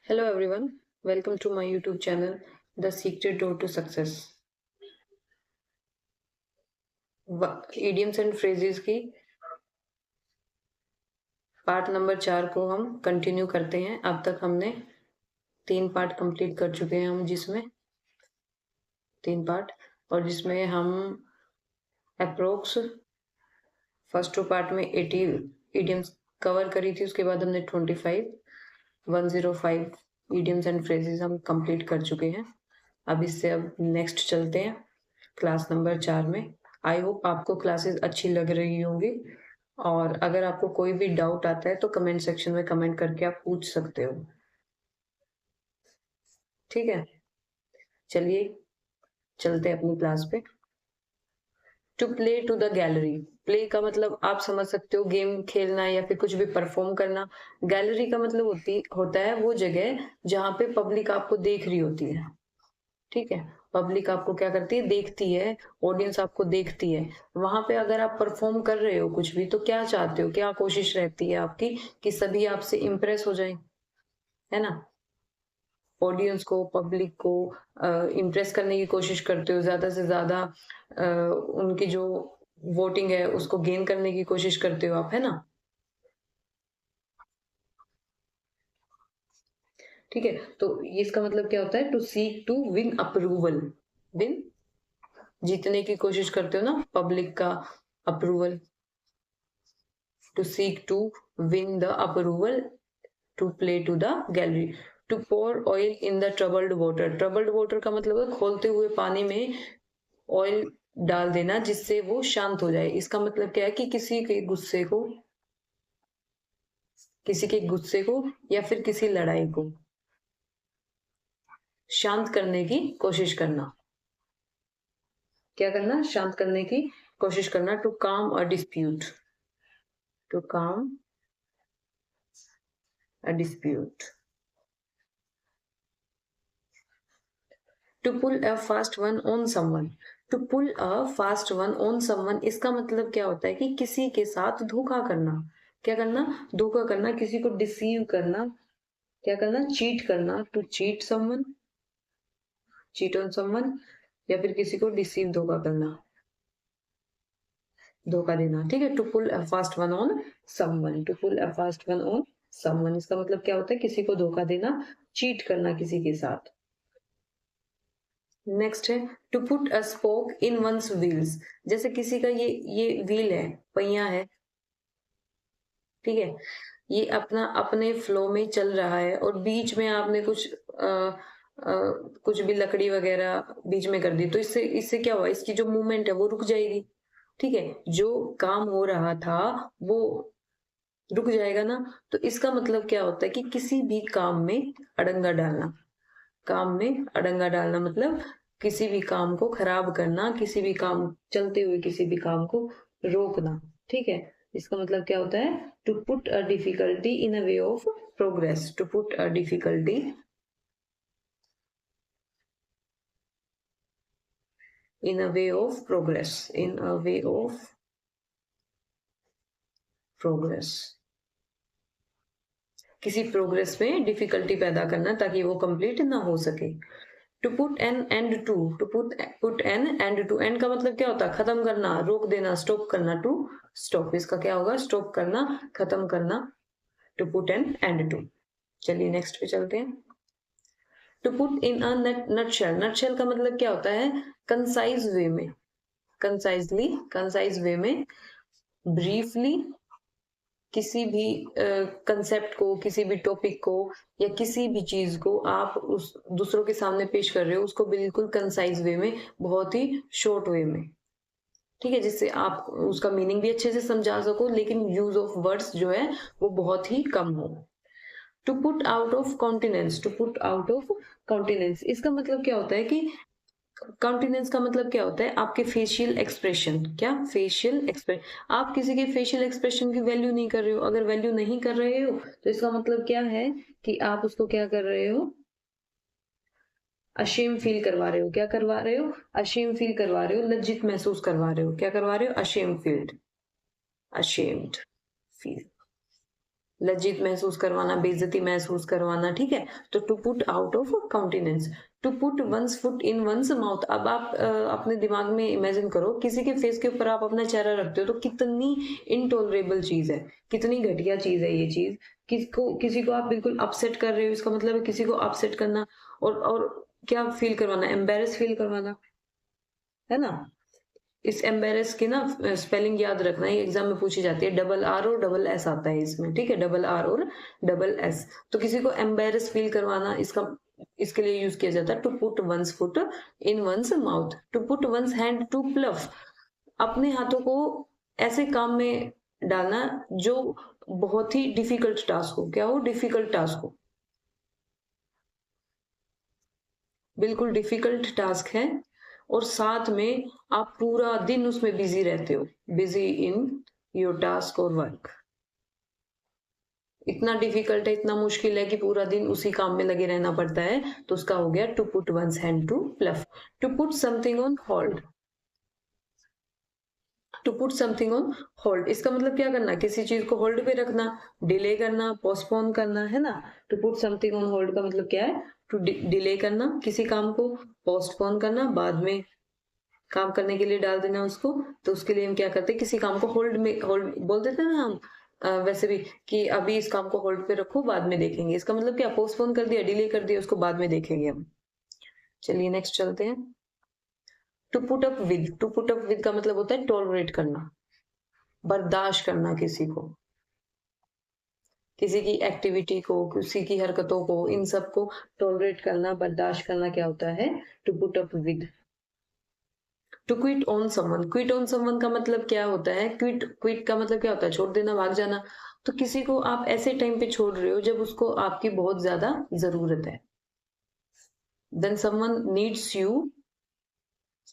Hello everyone, welcome to my YouTube channel, The Secret Door to Success. Idioms and phrases की part number 4 को हम continue करते हैं। अब तक हमने 3 पार्ट कंप्लीट कर चुके हैं जिसमें 3 पार्ट और जिसमें हम अप्रोक्स फर्स्ट 2 पार्ट में 80 इडियम्स कवर करी थी। उसके बाद हमने 105 इडियम्स एंड फ्रेजेस हम कंप्लीट कर चुके हैं। अब नेक्स्ट चलते हैं क्लास नंबर 4 में। आई होप आपको क्लासेस अच्छी लग रही होंगी और अगर आपको कोई भी डाउट आता है तो कमेंट सेक्शन में कमेंट करके आप पूछ सकते हो। ठीक है, चलिए चलते हैं अपनी क्लास पे। To play to the gallery, play का मतलब आप समझ सकते हो गेम खेलना या फिर कुछ भी परफॉर्म करना। गैलरी का मतलब होता है वो जगह जहाँ पे पब्लिक आपको देख रही होती है। ठीक है, पब्लिक आपको क्या करती है, देखती है, ऑडियंस आपको देखती है। वहां पे अगर आप परफॉर्म कर रहे हो कुछ भी तो क्या चाहते हो, क्या कोशिश रहती है आपकी कि सभी आपसे इम्प्रेस हो जाए, है ना। ऑडियंस को, पब्लिक को इम्प्रेस करने की कोशिश करते हो, ज्यादा से ज्यादा उनकी जो वोटिंग है उसको गेन करने की कोशिश करते हो आप, है ना। ठीक है, तो इसका मतलब क्या होता है, to seek to win approval. Win, जीतने की कोशिश करते हो ना पब्लिक का approval. To seek to win the approval, to play to the gallery. To pour oil in the troubled water, troubled water का मतलब है खोलते हुए पानी में ऑयल डाल देना जिससे वो शांत हो जाए। इसका मतलब क्या है कि किसी के गुस्से को या फिर किसी लड़ाई को शांत करने की कोशिश करना। क्या करना, शांत करने की कोशिश करना। To calm a dispute, to calm a dispute. To pull a fast one on someone, to pull a fast one on someone इसका मतलब क्या होता है कि किसी के साथ धोखा करना। क्या करना, धोखा करना, किसी को डिसीव करना। क्या करना, चीट करना। To cheat someone, cheat on someone, या फिर किसी को डिसीव, धोखा करना, धोखा देना। ठीक है, to pull a fast one on someone, to pull a fast one on someone इसका मतलब क्या होता है, किसी को धोखा देना, चीट करना किसी के साथ। नेक्स्ट है to put a spoke in one's wheels, जैसे किसी का ये व्हील है, पहिया है, ठीक है, ये अपना अपने फ्लो में चल रहा है और बीच में आपने कुछ भी लकड़ी वगैरह बीच में कर दी तो इससे इससे क्या हुआ, इसकी जो मूवमेंट है वो रुक जाएगी। ठीक है, जो काम हो रहा था वो रुक जाएगा ना। तो इसका मतलब क्या होता है कि किसी भी काम में अड़ंगा डालना। काम में अड़ंगा डालना मतलब किसी भी काम को खराब करना, किसी भी काम चलते हुए किसी भी काम को रोकना। ठीक है, इसका मतलब क्या होता है, to put a difficulty in a way of progress, to put a difficulty in a way of progress, in a way of progress, किसी प्रोग्रेस में डिफिकल्टी पैदा करना ताकि वो कंप्लीट ना हो सके। To put an end to put an end to, end का मतलब क्या होता है, खत्म करना, रोक देना, स्टॉप करना। टू स्टॉप इसका क्या होगा, स्टॉप करना, खत्म करना। To put an end to. चलिए नेक्स्ट पे चलते हैं। To put in a nutshell, nutshell का मतलब क्या होता है, कंसाइज वे में, कंसाइजली, कंसाइज वे में, ब्रीफली, किसी भी कंसेप्ट को, किसी भी टॉपिक को या किसी भी चीज को आप उस दूसरों के सामने पेश कर रहे हो उसको बिल्कुल कंसाइज वे में, बहुत ही शॉर्ट वे में। ठीक है, जिससे आप उसका मीनिंग भी अच्छे से समझा सको लेकिन यूज ऑफ वर्ड्स जो है वो बहुत ही कम हो। To put out of countenance, to put out of countenance इसका मतलब क्या होता है कि काउंटेनेंस का मतलब क्या होता है, आपके फेशियल एक्सप्रेशन। क्या, फेशियल एक्सप्रेशन, आप किसी के फेशियल एक्सप्रेशन की वैल्यू नहीं कर रहे हो। अगर वैल्यू नहीं कर रहे हो तो इसका मतलब क्या है कि आप उसको क्या कर रहे हो, अशेम फील करवा रहे हो। क्या करवा रहे हो, अशेम फील करवा रहे हो, लज्जित महसूस करवा रहे हो। क्या करवा रहे हो, अशेम फील्ड, अशेम्ड फील। लज्जित महसूस करवाना, बेइज्जती महसूस करवाना, ठीक है। तो to put out of countenance, to put one's foot in one's mouth. अब आप अपने दिमाग में इमेजिन करो, किसी के फेस के ऊपर आप अपना चेहरा रखते हो तो कितनी इनटॉलरेबल चीज है, कितनी घटिया चीज है ये चीज। किसी को आप बिल्कुल अपसेट कर रहे हो, इसका मतलब है किसी को अपसेट करना और क्या फील करवाना, एम्बेरस फील करवाना, है ना। इस एम्बेरस की ना स्पेलिंग याद रखना, ये एग्जाम में पूछी जाती है, डबल आर और डबल एस आता है इसमें, ठीक है, डबल आर और डबल एस। तो किसी को एम्बेरस फील करवाना, इसके लिए यूज किया जाता है to put one's foot in one's mouth, to put one's hand to plough. अपने हाथों को ऐसे काम में डालना जो बहुत ही डिफिकल्ट टास्क हो। क्या हो? डिफिकल्ट टास्क हो, बिल्कुल डिफिकल्ट टास्क है, और साथ में आप पूरा दिन उसमें बिजी रहते हो, बिजी इन योर टास्क और वर्क। इतना डिफिकल्ट है, इतना मुश्किल है कि पूरा दिन उसी काम में लगे रहना पड़ता है, तो उसका हो गया to put one's hand to plough. To put something on hold, to put something on hold, इसका मतलब क्या करना, किसी चीज को होल्ड पे रखना, डिले करना, पोस्टपोन करना, है ना। To put something on hold का मतलब क्या है? टू डिले करना किसी काम को, पोस्टपोन करना, बाद में काम करने के लिए डाल देना उसको। तो उसके लिए हम क्या करते हैं, किसी काम को होल्ड में, होल्ड बोल देते हैं ना हम वैसे भी, कि अभी इस काम को होल्ड पे रखो, बाद में देखेंगे। इसका मतलब क्या? पोस्टपोन कर दिया, डिले कर दिया, उसको बाद में देखेंगे हम। चलिए नेक्स्ट चलते हैं। To put up with, to put up with का मतलब होता है टॉलरेट करना, बर्दाश्त करना किसी को, किसी की एक्टिविटी को, किसी की हरकतों को, इन सब को टॉलरेट करना, बर्दाश्त करना क्या होता है? To put up with. To quit on someone, quit on someone का मतलब क्या होता है? क्विट क्विट का मतलब क्या होता है? छोड़ देना, भाग जाना। तो किसी को आप ऐसे टाइम पे छोड़ रहे हो जब उसको आपकी बहुत ज्यादा जरूरत है। When someone needs you,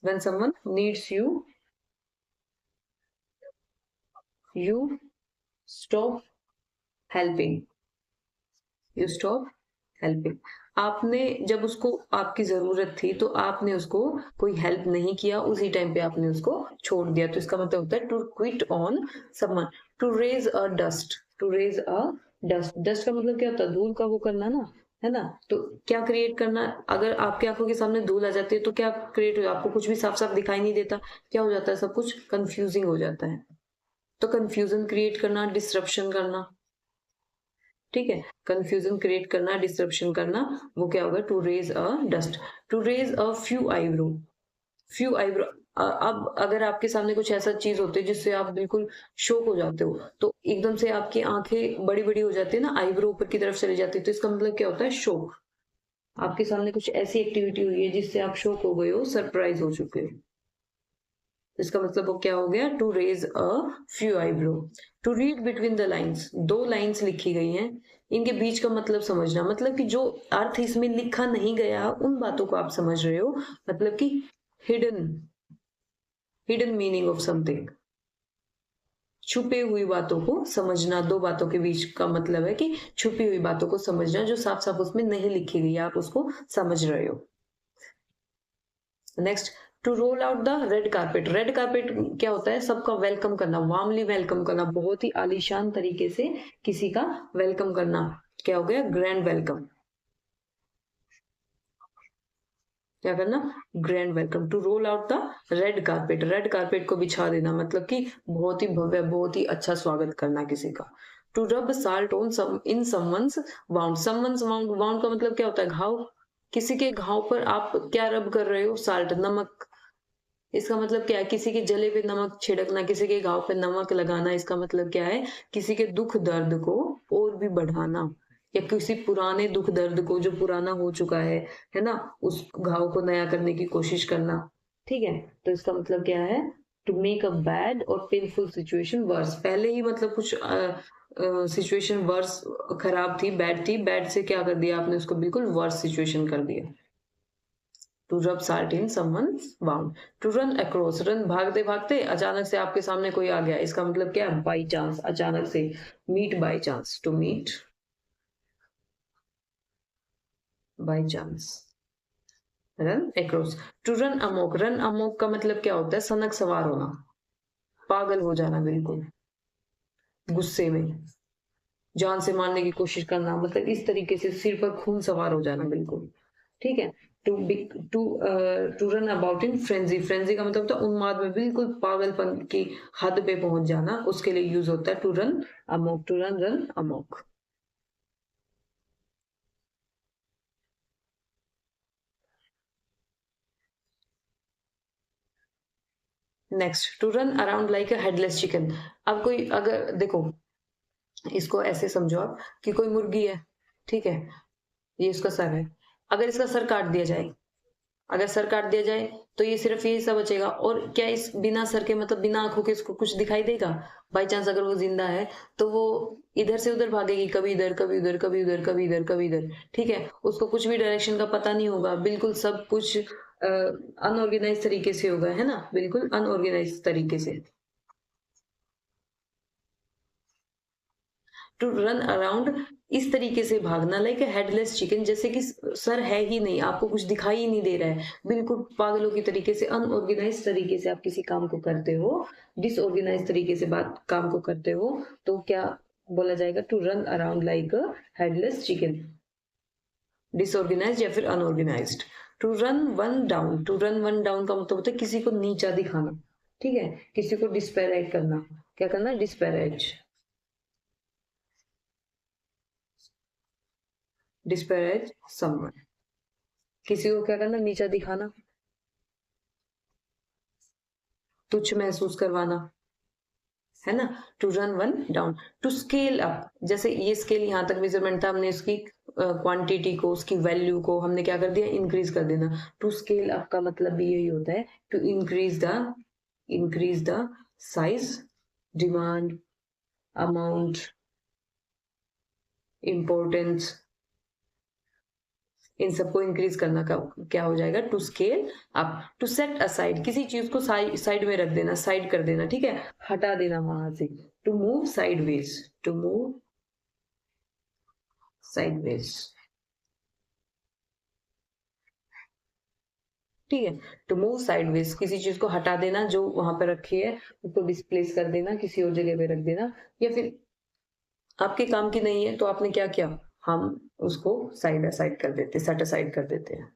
when someone needs you, you stop helping, you stop helping। आपने जब उसको आपकी जरूरत थी तो आपने उसको कोई हेल्प नहीं किया, उसी टाइम पे आपने उसको छोड़ दिया। तो इसका मतलब होता है to quit on someone. To raise a dust, to raise a dust, dust का मतलब क्या होता है? धूल का वो करना ना, है ना। तो क्या क्रिएट करना, अगर आपकी आंखों के सामने धूल आ जाती है तो क्या क्रिएट हो, आपको कुछ भी साफ साफ दिखाई नहीं देता, क्या हो जाता है? सब कुछ कंफ्यूजिंग हो जाता है। तो कंफ्यूजन क्रिएट करना, डिस्ट्रप्शन करना, ठीक है, कंफ्यूजन क्रिएट करना, डिस्ट्रप्शन करना, वो क्या होगा? To raise a dust. To raise a few eyebrow, few eyebrow. अब अगर आपके सामने कुछ ऐसा चीज होती है जिससे आप बिल्कुल शॉक हो जाते हो, तो एकदम से आपकी आंखें बड़ी बड़ी हो जाती है ना, आईब्रो ऊपर की तरफ चली जाती है, तो इसका मतलब क्या होता है? शॉक। आपके सामने कुछ ऐसी एक्टिविटी हुई है जिससे आप शॉक हो गए हो, सरप्राइज हो चुके हो, इसका मतलब वो क्या हो गया? To raise a few eyebrow. To read between the lines, दो लाइन्स लिखी गई हैं, इनके बीच का मतलब समझना, मतलब कि जो अर्थ इसमें लिखा नहीं गया उन बातों को आप समझ रहे हो, मतलब कि hidden, hidden meaning of something, छुपे हुई बातों को समझना। दो बातों के बीच का मतलब है कि छुपी हुई बातों को समझना, जो साफ साफ उसमें नहीं लिखी गई, आप उसको समझ रहे हो। Next, to roll out the red carpet. Red carpet क्या होता है? सबका वेलकम करना, वार्मली वेलकम करना, बहुत ही आलीशान तरीके से किसी का वेलकम करना, क्या हो गया? Grand welcome. क्या करना? Grand welcome. To roll out the red carpet, red carpet को बिछा देना, मतलब कि बहुत ही भव्य, बहुत ही अच्छा स्वागत करना किसी का। To rub salt on some in someone's wound, someone's wound, wound का मतलब क्या होता है? घाव। किसी के घाव पर आप क्या रब कर रहे हो? साल्ट, नमक। इसका मतलब क्या है? किसी के जले पे नमक छिड़कना, किसी के घाव पे नमक लगाना, इसका मतलब क्या है? किसी के दुख दर्द को और भी बढ़ाना, या किसी पुराने दुख दर्द को जो पुराना हो चुका है ना, उस घाव को नया करने की कोशिश करना, ठीक है। तो इसका मतलब क्या है? टू मेक अ बैड और पेनफुल सिचुएशन वर्स। पहले ही मतलब कुछ सिचुएशन वर्स, खराब थी, बैड थी, बैड से क्या कर दिया आपने? उसको बिल्कुल वर्स सिचुएशन कर दिया। To rub salt in someone's wound. To run across, run भागते भागते अचानक से आपके सामने कोई आ गया, इसका मतलब क्या है? बाई चांस, अचानक से। Meet by chance, to meet by chance. Run across. To run amok, run amok का मतलब क्या होता है? सनक सवार होना, पागल हो जाना बिल्कुल गुस्से में, जान से मारने की कोशिश करना, मतलब इस तरीके से सिर पर खून सवार हो जाना, बिल्कुल ठीक है। To to run about in frenzy, frenzy का मतलब होता है उन्माद में, बिल्कुल पागलपन की हद पे पहुंच जाना, उसके लिए यूज होता है to run amok, to run amok. Next, to run around like a headless chicken. अब कोई अगर देखो, इसको ऐसे समझो आप कि कोई मुर्गी है, ठीक है, ये इसका सर है, अगर इसका सर काट दिया जाए, अगर सर काट दिया जाए तो ये सिर्फ ये हिस्सा बचेगा, और क्या इस बिना सर के, मतलब बिना आंखों के इसको कुछ दिखाई देगा? बाई चांस अगर वो जिंदा है तो वो इधर से उधर भागेगी, कभी इधर कभी उधर कभी उधर कभी इधर कभी इधर, ठीक है, उसको कुछ भी डायरेक्शन का पता नहीं होगा, बिल्कुल सब कुछ अनऑर्गेनाइज तरीके से होगा, है ना, बिल्कुल अनऑर्गेनाइज तरीके से। टू रन अराउंड, इस तरीके से भागना, लाइक ए हेडलेस चिकन, जैसे कि सर है ही नहीं, आपको कुछ दिखाई ही नहीं दे रहा है, बिल्कुल पागलों की तरीके से, अनऑर्गेनाइज तरीके से आप किसी काम को करते हो, डिसऑर्गेनाइज तरीके से बात काम को करते हो, तो क्या बोला जाएगा? To run around like a headless chicken, disorganize या फिर unorganized. To run one down, to run one down का मतलब होता है किसी को नीचा दिखाना, ठीक है, किसी को डिस्पैरेज करना, क्या करना? डिस्पैरेज, डिस्पैरेज समवन, किसी को क्या करना? नीचा दिखाना, तुच्छ महसूस करवाना, है ना। To run one down, to scale up, जैसे ये स्केल यहाँ तक मेजरमेंट था, हमने उसकी क्वांटिटी को, उसकी वैल्यू को हमने क्या कर दिया? इंक्रीज कर देना। टू स्केल अप का मतलब भी यही होता है, to increase the size, demand, amount, importance, इन सबको इंक्रीज करना का क्या हो जाएगा? To scale up. To set aside, किसी चीज को साइड में रख देना, साइड कर देना, ठीक है, हटा देना वहां से। To move sideways, to move sideways, ठीक है, टू मूव साइडवेज, किसी चीज को हटा देना जो वहां पर रखी है, उसको डिस्प्लेस कर देना, किसी और जगह पे रख देना, या फिर आपके काम की नहीं है तो आपने क्या किया? हम उसको साइड असाइड कर देते, सेट असाइड कर देते हैं।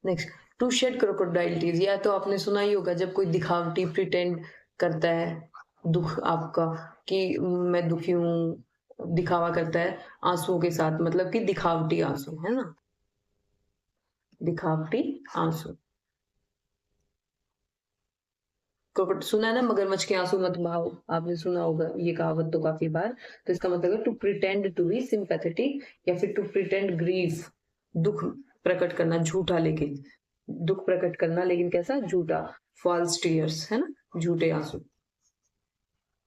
Next, to shed crocodile tears, या तो आपने सुना ही होगा जब कोई दिखावटी प्रिटेंड करता है दुख आपका, कि मैं दुखी हूं, दिखावा करता है आंसुओं के साथ, मतलब कि दिखावटी आंसू, है ना, दिखावटी आंसू। क्रोकोड सुना है ना, मगरमच्छ के आंसू मत बहाओ, आपने सुना होगा ये कहावत तो काफी बार। तो इसका मतलब है to pretend to be sympathetic, या फिर टू प्रिटेंड ग्रीफ, दुख प्रकट करना, झूठा, लेकिन दुख प्रकट करना लेकिन कैसा? झूठा, फॉल्स टीयर्स, है ना, झूठे आंसू,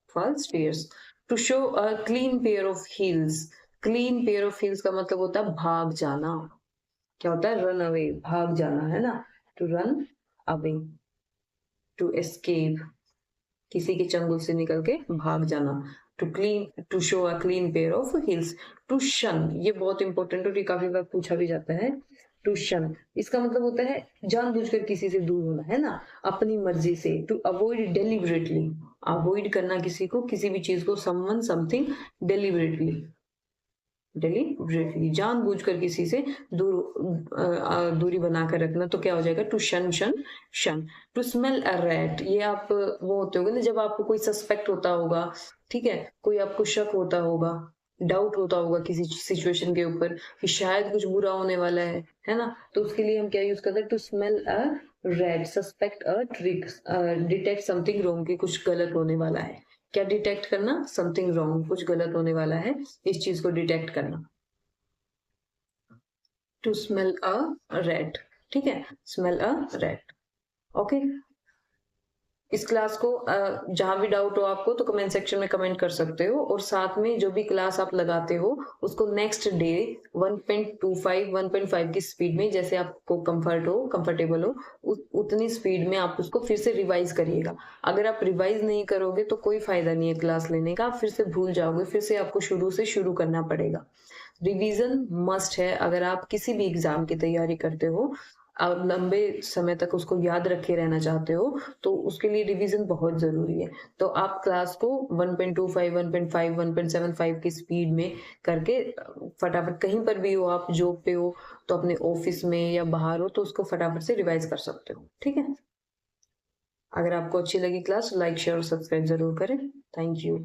false tears. To show a clean pair of heels, clean pair of heels का मतलब होता है भाग जाना, क्या होता है? रन अवे, भाग जाना, है ना, to run away, to escape, किसी के चंगुल से निकल के भाग जाना। To clean, to show a clean pair of heels. To shun, ये बहुत इंपॉर्टेंट और ये काफी बार पूछा भी जाता है। टू शन, इसका मतलब होता है जानबूझकर किसी से दूर होना, है ना, अपनी मर्जी से। टू अवॉइड डेलिबरेटली, अवॉइड करना किसी को, किसी भी चीज को, समवन समथिंग, डेलिबरेटली, डेलिबरेटली जानबूझकर किसी से दूरी बनाकर रखना, तो क्या हो जाएगा? टू शन शन शन। टू स्मेल अ रैट, ये आप वो होते होगे ना जब आपको कोई सस्पेक्ट होता होगा, ठीक है, कोई आपको शक होता होगा, डाउट होता होगा किसी सिचुएशन के ऊपर कि शायद कुछ बुरा होने वाला है ना, तो उसके लिए हम क्या यूज करते हैं? To smell a rat, suspect a trick, detect something wrong, कि कुछ गलत होने वाला है। क्या डिटेक्ट करना? समथिंग रॉन्ग, कुछ गलत होने वाला है, इस चीज को डिटेक्ट करना। टू स्मेल अ रेड, ठीक है, स्मेल अ रेड। ओके, इस क्लास को जहां भी डाउट हो आपको तो कमेंट सेक्शन में कमेंट कर सकते हो, और साथ में जो भी क्लास आप लगाते हो उसको नेक्स्ट डे 1.25 1.5 की स्पीड में, जैसे आपको कंफर्टेबल हो उतनी स्पीड में आप उसको फिर से रिवाइज करिएगा। अगर आप रिवाइज नहीं करोगे तो कोई फायदा नहीं है क्लास लेने का, आप फिर से भूल जाओगे, फिर से आपको शुरू से शुरू करना पड़ेगा। रिवीजन मस्ट है अगर आप किसी भी एग्जाम की तैयारी करते हो, आप लंबे समय तक उसको याद रखे रहना चाहते हो तो उसके लिए रिवीजन बहुत ज़रूरी है। तो आप क्लास को 1.25, 1.5, 1.75 की स्पीड में करके फटाफट कहीं पर भी हो, आप जॉब पे हो तो अपने ऑफिस में या बाहर हो तो उसको फटाफट से रिवाइज कर सकते हो। ठीक है? अगर आपको अच्छी लगी क्लास, लाइक, शेयर और सब्सक्राइब ज़रूर करें। Thank you.